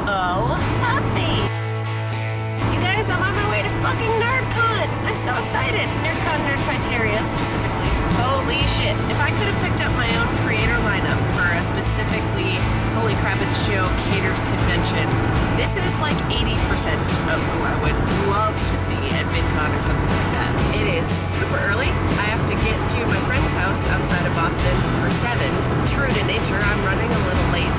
Oh, happy! You guys, I'm on my way to fucking Nerdcon! I'm so excited! Nerdcon, Nerdfighteria specifically. Holy shit, if I could have picked up my own creator lineup for a specifically holycrappitsjo catered convention, this is like 80% of who I would love to see at VidCon or something like that. It is super early. I have to get to my friend's house outside of Boston for 7. True to nature, I'm running a little late.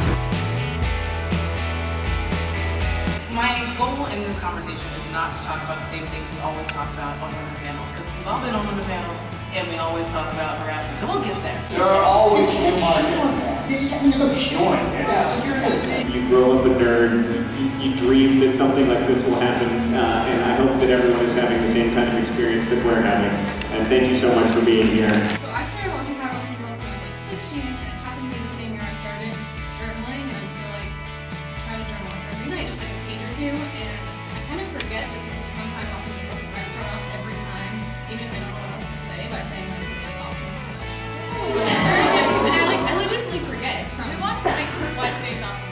My goal in this conversation is not to talk about the same things we always talk about on women panels, because we've all been on women panels and we always talk about harassment, so we'll get there. There are always humor in that. There's no humor in it. Yeah. You grow up a nerd, you dream that something like this will happen, and I hope that everyone is having the same kind of experience that we're having. And thank you so much for being here. So I started watching Power Awesome Girls when I was like 16, and it happened to be the same year I started journaling, and I'm still like trying to journal like every night, just like a page or two, and I kind of forget that this is from Power Awesome Girls, but I start off every time, even if I don't know what else to say, by saying like today is awesome. And I legitimately forget it's from. We want to make why today's awesome.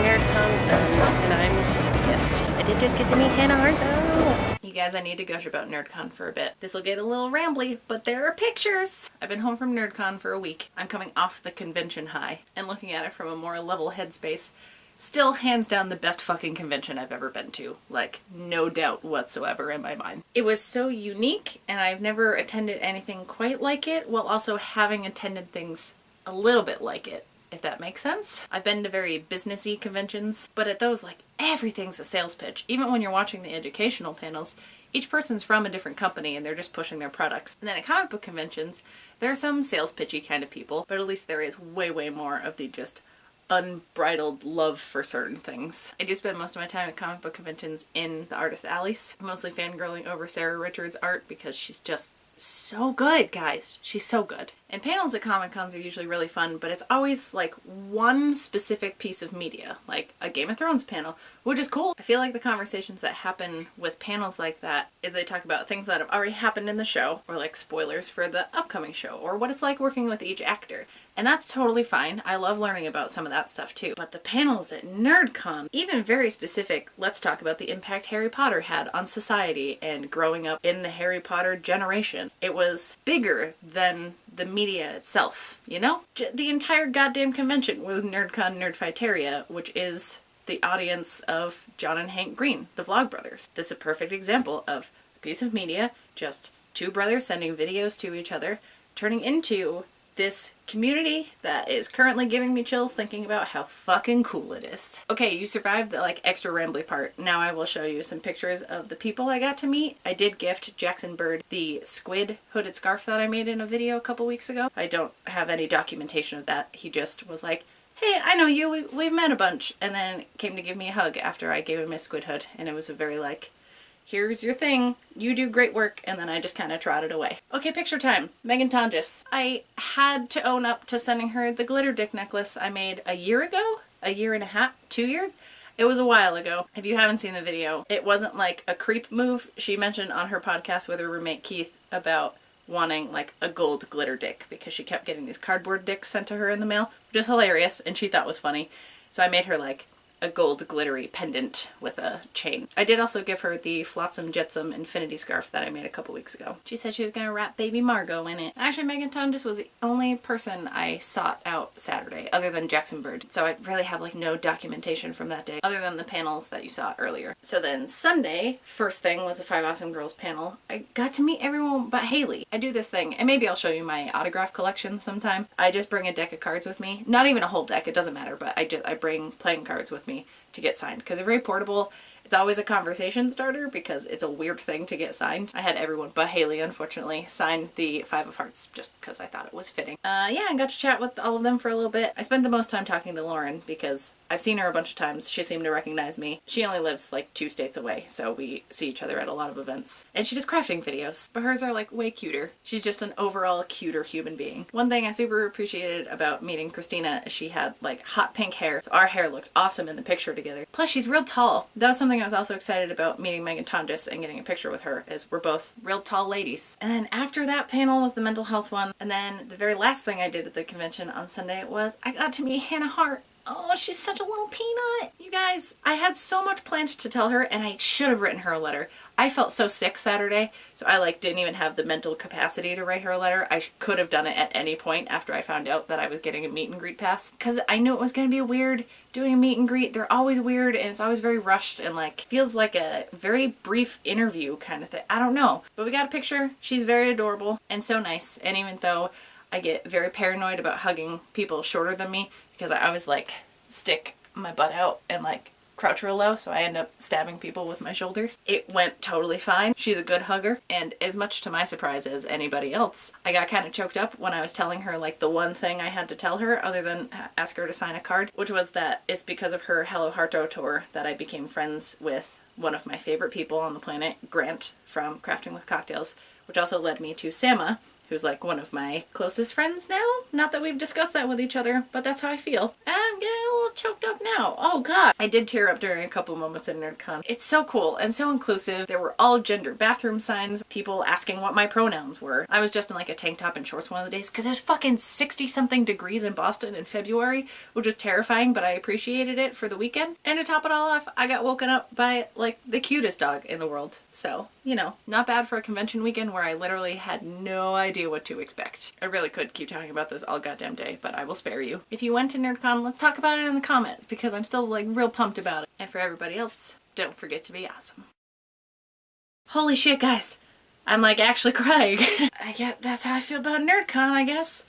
Nerdcon's done, and I'm the sleepiest. I did just get to meet Hannah Hart though. You guys, I need to gush about Nerdcon for a bit. This will get a little rambly, but there are pictures. I've been home from Nerdcon for a week. I'm coming off the convention high and looking at it from a more level headspace. Still hands down the best fucking convention I've ever been to. Like, no doubt whatsoever in my mind. It was so unique, and I've never attended anything quite like it, while also having attended things a little bit like it, if that makes sense. I've been to very businessy conventions, but at those, like, everything's a sales pitch. Even when you're watching the educational panels, each person's from a different company and they're just pushing their products. And then at comic book conventions, there are some sales pitchy kind of people, but at least there is way, way more of the just unbridled love for certain things. I do spend most of my time at comic book conventions in the artist alleys, mostly fangirling over Sarah Richards' art because she's just so good, guys. She's so good. And panels at Comic Cons are usually really fun, but it's always like one specific piece of media, like a Game of Thrones panel, which is cool. I feel like the conversations that happen with panels like that is they talk about things that have already happened in the show, or like spoilers for the upcoming show, or what it's like working with each actor. And that's totally fine. I love learning about some of that stuff too. But the panels at Nerdcon, even very specific, let's talk about the impact Harry Potter had on society and growing up in the Harry Potter generation. It was bigger than the media itself, you know? The entire goddamn convention was Nerdcon Nerdfighteria, which is the audience of John and Hank Green, the Vlogbrothers. This is a perfect example of a piece of media, just two brothers sending videos to each other, turning into this community that is currently giving me chills thinking about how fucking cool it is. Okay, you survived the like extra rambly part. Now I will show you some pictures of the people I got to meet. I did gift Jackson Bird the squid hooded scarf that I made in a video a couple weeks ago. I don't have any documentation of that. He just was like, hey, I know you, we've met a bunch, and then came to give me a hug after I gave him his squid hood, and it was a very like, here's your thing, you do great work, and then I just kind of trotted away. Okay, picture time. Megan Tonjes. I had to own up to sending her the glitter dick necklace I made a year ago? A year and a half? 2 years? It was a while ago. If you haven't seen the video, it wasn't like a creep move. She mentioned on her podcast with her roommate Keith about wanting like a gold glitter dick because she kept getting these cardboard dicks sent to her in the mail, which is hilarious and she thought was funny. So I made her like a gold glittery pendant with a chain. I did also give her the Flotsam Jetsam infinity scarf that I made a couple weeks ago. She said she was gonna wrap baby Margot in it. Actually, Megan Tonjes was the only person I sought out Saturday, other than Jackson Bird. So I really have like no documentation from that day, other than the panels that you saw earlier. So then Sunday, first thing was the 5 Awesome Girls panel. I got to meet everyone but Haley. I do this thing, and maybe I'll show you my autograph collection sometime. I just bring a deck of cards with me. Not even a whole deck, it doesn't matter, but I bring playing cards with me to get signed because they're very portable. It's always a conversation starter because it's a weird thing to get signed. I had everyone but Haley, unfortunately, sign the 5 of Hearts just because I thought it was fitting. Yeah, I got to chat with all of them for a little bit. I spent the most time talking to Lauren because I've seen her a bunch of times. She seemed to recognize me. She only lives like 2 states away, so we see each other at a lot of events. And she does crafting videos, but hers are like way cuter. She's just an overall cuter human being. One thing I super appreciated about meeting Christina is she had like hot pink hair. So our hair looked awesome in the picture together. Plus she's real tall. That was something I was also excited about meeting Megan Tonjes and getting a picture with her, is we're both real tall ladies. And then after that panel was the mental health one. And then the very last thing I did at the convention on Sunday was I got to meet Hannah Hart. Oh, she's such a little peanut. You guys, I had so much planned to tell her and I should have written her a letter. I felt so sick Saturday, so I like didn't even have the mental capacity to write her a letter. I could have done it at any point after I found out that I was getting a meet and greet pass, because I knew it was going to be weird doing a meet and greet. They're always weird and it's always very rushed and like feels like a very brief interview kind of thing. I don't know, but we got a picture. She's very adorable and so nice. And even though I get very paranoid about hugging people shorter than me, because I always like stick my butt out and like crouch real low, so I end up stabbing people with my shoulders. It went totally fine. She's a good hugger, and as much to my surprise as anybody else, I got kind of choked up when I was telling her like the one thing I had to tell her other than ask her to sign a card, which was that it's because of her Hello Harto tour that I became friends with one of my favorite people on the planet, Grant from Crafting with Cocktails, which also led me to Sama, who's like one of my closest friends now. Not that we've discussed that with each other, but that's how I feel. I'm getting a little choked up now. Oh god. I did tear up during a couple moments in Nerdcon. It's so cool and so inclusive. There were all gender bathroom signs, people asking what my pronouns were. I was just in like a tank top and shorts one of the days because it was fucking 60 something degrees in Boston in February, which was terrifying, but I appreciated it for the weekend. And to top it all off, I got woken up by like the cutest dog in the world. So, you know, not bad for a convention weekend where I literally had no idea what to expect. I really could keep talking about this all goddamn day, but I will spare you. If you went to Nerdcon, let's talk about it in the comments because I'm still like real pumped about it. And for everybody else, don't forget to be awesome. Holy shit, guys. I'm like actually crying. I guess that's how I feel about Nerdcon, I guess.